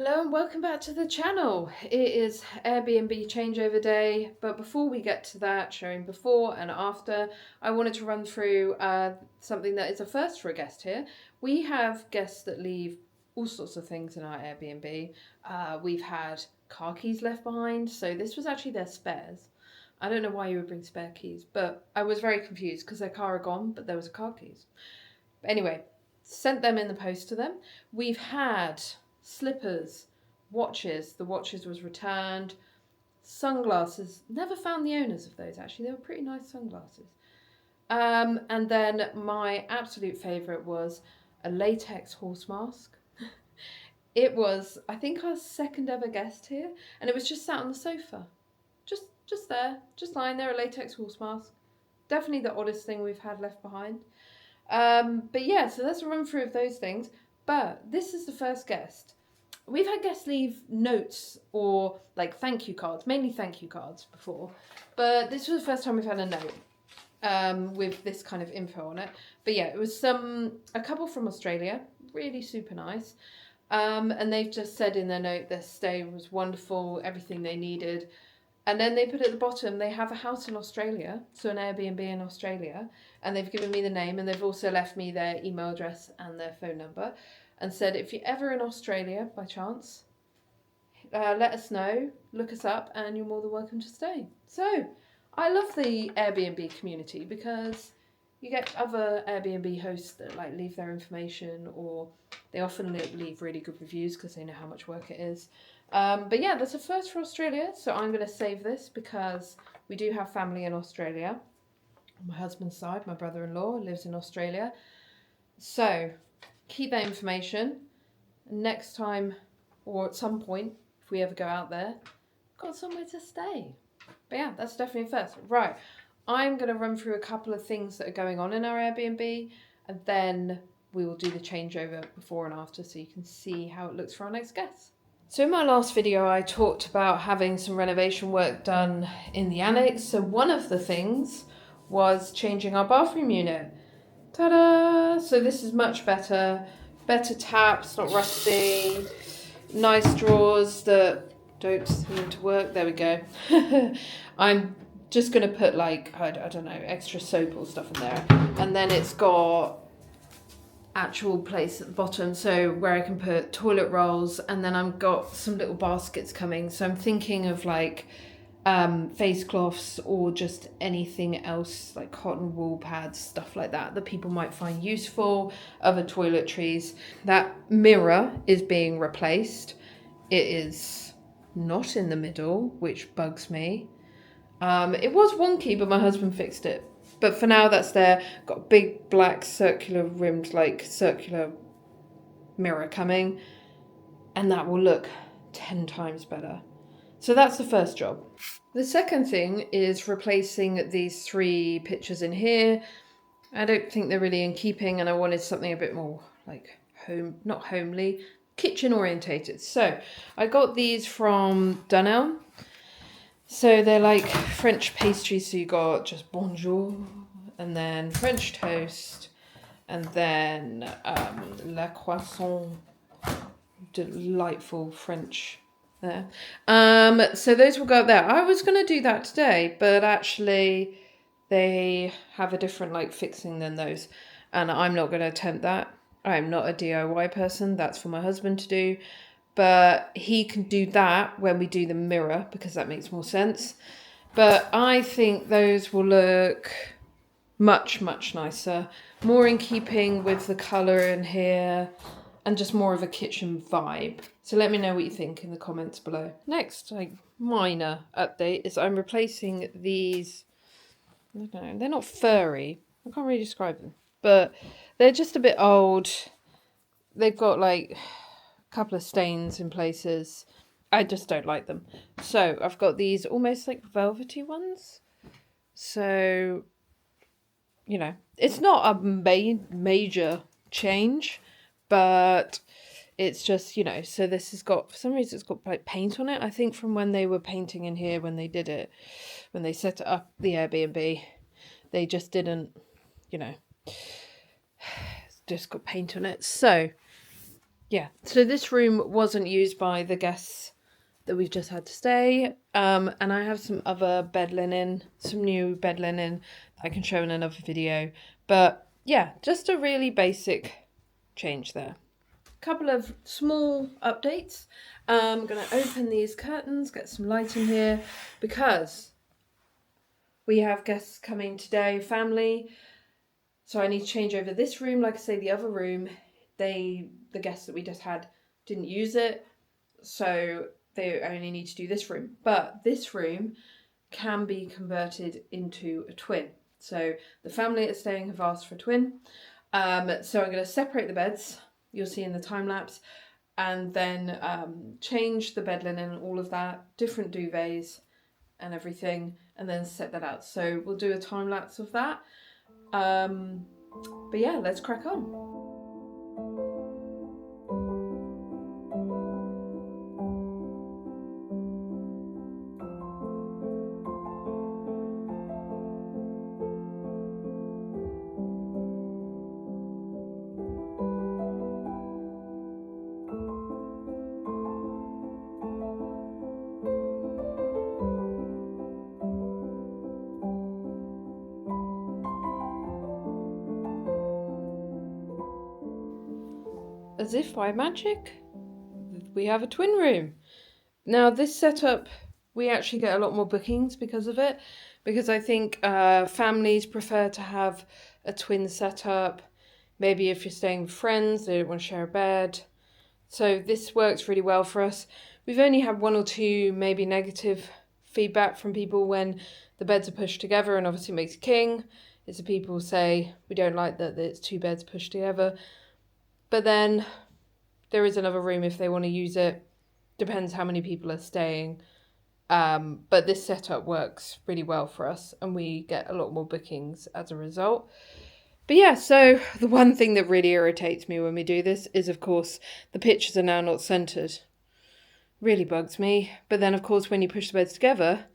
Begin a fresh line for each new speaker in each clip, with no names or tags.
Hello and welcome back to the channel. It is Airbnb changeover day, but before we get to that, showing before and after, I wanted to run through something that is a first for a guest here. We have guests that leave all sorts of things in our Airbnb. We've had car keys left behind, so this was actually their spares. I don't know why you would bring spare keys, but I was very confused because their car are gone, but there was a car keys. But anyway, sent them in the post to them. We've had slippers, watches. The watches was returned. Sunglasses. Never found the owners of those, actually. They were pretty nice sunglasses. And then my absolute favourite was a latex horse mask. It was, I think, our second ever guest here, and it was just sat on the sofa. Just there, just lying there, a latex horse mask. Definitely the oddest thing we've had left behind. But yeah, so that's a run through of those things. But this is the first guest. We've had guests leave notes or like thank you cards, mainly thank you cards before. But this was the first time we've had a note with this kind of info on it. But yeah, it was a couple from Australia, really super nice. And they've just said in their note their stay was wonderful, everything they needed. And then they put at the bottom, they have a house in Australia, so an Airbnb in Australia, and they've given me the name, and they've also left me their email address and their phone number, and said, if you're ever in Australia, by chance, let us know, look us up, and you're more than welcome to stay. So, I love the Airbnb community because you get other Airbnb hosts that like leave their information, or they often leave really good reviews because they know how much work it is. But yeah, that's a first for Australia, so I'm going to save this because we do have family in Australia. On my husband's side, my brother-in-law lives in Australia. So keep that information. Next time, or at some point, if we ever go out there, got somewhere to stay. But yeah, that's definitely a first. Right, I'm going to run through a couple of things that are going on in our Airbnb, and then we will do the changeover before and after so you can see how it looks for our next guest. So in my last video, I talked about having some renovation work done in the annex. So one of the things was changing our bathroom unit. Ta-da! So this is much better. Better taps, not rusty. Nice drawers that don't seem to work. There we go. I'm just going to put like, I don't know, extra soap or stuff in there. And then it's got actual place at the bottom, so where I can put toilet rolls, and then I've got some little baskets coming, so I'm thinking of like face cloths or just anything else like cotton wool pads, stuff like that people might find useful, other toiletries. That mirror is being replaced. It is not in the middle, which bugs me. It was wonky, but my husband fixed it. But for now, that's there. Got a big black circular rimmed, like circular mirror coming. And that will look 10 times better. So that's the first job. The second thing is replacing these 3 pictures in here. I don't think they're really in keeping, and I wanted something a bit more like home, not homely, kitchen orientated. So I got these from Dunelm. So they're like French pastries, so you got just bonjour, and then French toast, and then la croissant, delightful French there. So those will go up there. I was going to do that today, but actually they have a different like fixing than those, and I'm not going to attempt that. I'm not a DIY person, that's for my husband to do. But he can do that when we do the mirror because that makes more sense. But I think those will look much, much nicer. More in keeping with the colour in here and just more of a kitchen vibe. So let me know what you think in the comments below. Next, like minor update is I'm replacing these, I don't know, they're not furry. I can't really describe them. But they're just a bit old. They've got like couple of stains in places. I just don't like them. So I've got these almost like velvety ones. So, you know, it's not a major change, but it's just, you know, so this has got, for some reason it's got like paint on it. I think from when they were painting in here, when they did it, when they set it up, the Airbnb, they just didn't, you know, just got paint on it. So Yeah, so this room wasn't used by the guests that we've just had to stay. And I have some other bed linen, some new bed linen I can show in another video. But yeah, just a really basic change there. Couple of small updates. I'm going to open these curtains, get some light in here, because we have guests coming today, family. So I need to change over this room. Like I say, the other room, the guests that we just had didn't use it. So they only need to do this room. But this room can be converted into a twin. So the family that's staying have asked for a twin. So I'm going to separate the beds, you'll see in the time lapse, and then change the bed linen and all of that, different duvets and everything, and then set that out. So we'll do a time lapse of that. But yeah, let's crack on. As if by magic, we have a twin room. Now this setup, we actually get a lot more bookings because of it, because I think families prefer to have a twin setup. Maybe if you're staying with friends, they don't want to share a bed. So this works really well for us. We've only had one or two maybe negative feedback from people when the beds are pushed together, and obviously it makes a king. It's the people who say we don't like that it's two beds pushed together. But then there is another room if they want to use it. Depends how many people are staying. But this setup works really well for us, and we get a lot more bookings as a result. But yeah, so the one thing that really irritates me when we do this is, of course, the pictures are now not centered. Really bugs me. But then, of course, when you push the beds together,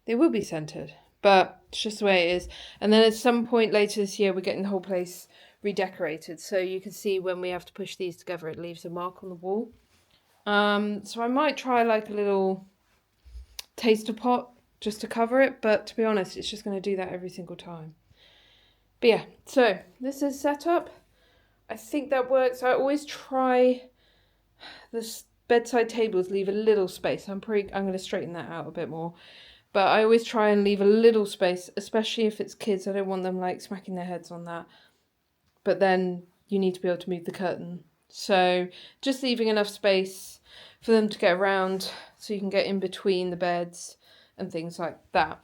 they will be centered. But it's just the way it is. And then at some point later this year, we're getting the whole place redecorated. So you can see when we have to push these together, it leaves a mark on the wall. So I might try like a little taster pot just to cover it. But to be honest, it's just going to do that every single time. But yeah, so this is set up. I think that works. I always try the bedside tables, leave a little space. I'm going to straighten that out a bit more. But I always try and leave a little space, especially if it's kids. I don't want them like smacking their heads on that. But then you need to be able to move the curtain. So just leaving enough space for them to get around so you can get in between the beds and things like that.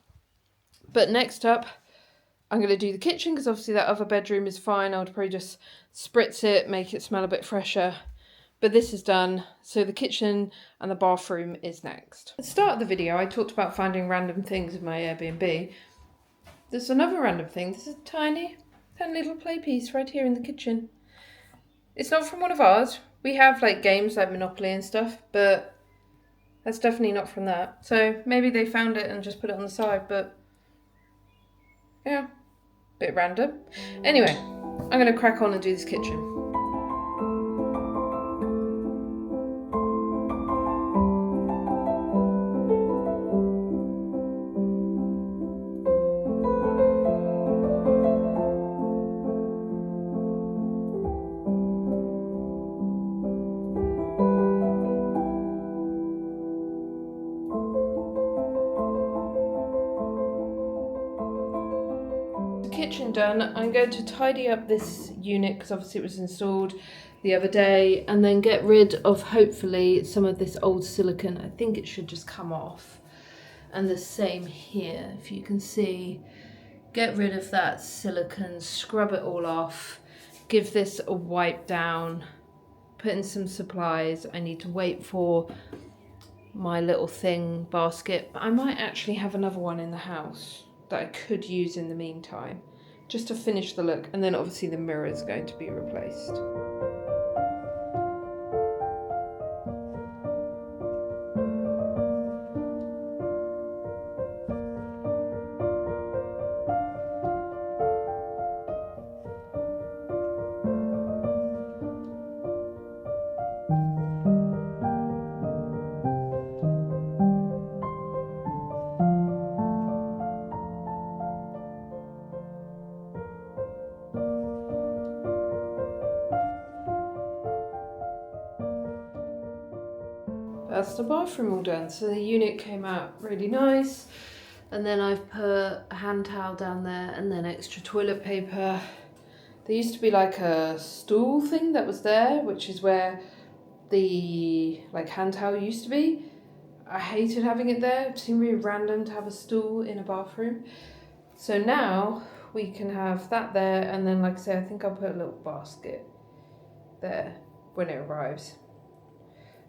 But next up, I'm going to do the kitchen because obviously that other bedroom is fine. I would probably just spritz it, make it smell a bit fresher. But this is done, so the kitchen and the bathroom is next. At the start of the video, I talked about finding random things in my Airbnb. There's another random thing. This is a tiny little play piece right here in the kitchen. It's not from one of ours. We have like games like Monopoly and stuff, but that's definitely not from that. So maybe they found it and just put it on the side, but yeah, bit random. Anyway, I'm going to crack on and do this kitchen. Kitchen done. I'm going to tidy up this unit because obviously it was installed the other day, and then get rid of hopefully some of this old silicone. I think it should just come off, and the same here, if you can see. Get rid of that silicone, scrub it all off, give this a wipe down, put in some supplies. I need to wait for my little thing basket, but I might actually have another one in the house that I could use in the meantime, just to finish the look. And then obviously the mirror is going to be replaced. that's the bathroom all done. So the unit came out really nice. And then I've put a hand towel down there and then extra toilet paper. There used to be like a stool thing that was there, which is where the like hand towel used to be. I hated having it there. It seemed really random to have a stool in a bathroom. So now we can have that there, and then like I say, I think I'll put a little basket there when it arrives.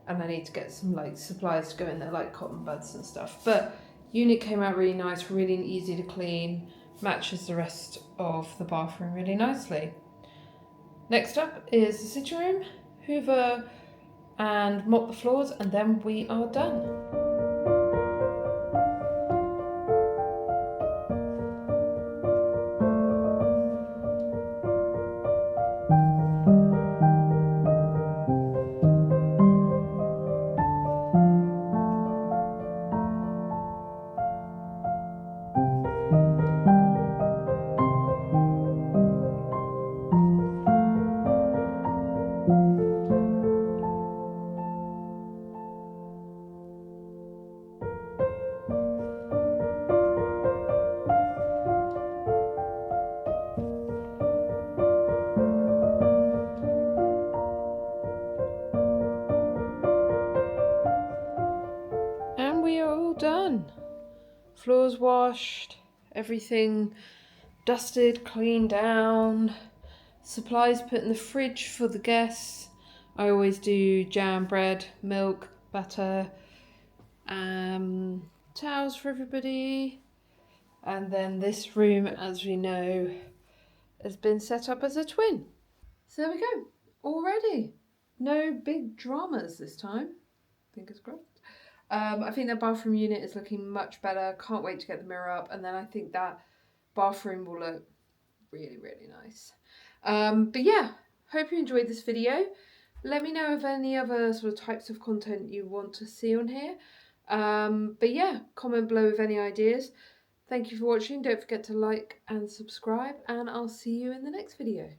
And I need to get some like supplies to go in there, like cotton buds and stuff. But unit came out really nice, really easy to clean, matches the rest of the bathroom really nicely. Next up is the sitting room, hoover and mop the floors, and then we are done. And we are all done. Floors washed, everything dusted, cleaned down, supplies put in the fridge for the guests. I always do jam, bread, milk, butter, towels for everybody. And then this room, as we know, has been set up as a twin. So there we go, all ready. No big dramas this time, fingers crossed. I think the bathroom unit is looking much better. Can't wait to get the mirror up, and then I think that bathroom will look really, really nice. But yeah, hope you enjoyed this video. Let me know of any other sort of types of content you want to see on here. But yeah, comment below with any ideas. Thank you for watching. Don't forget to like and subscribe, and I'll see you in the next video.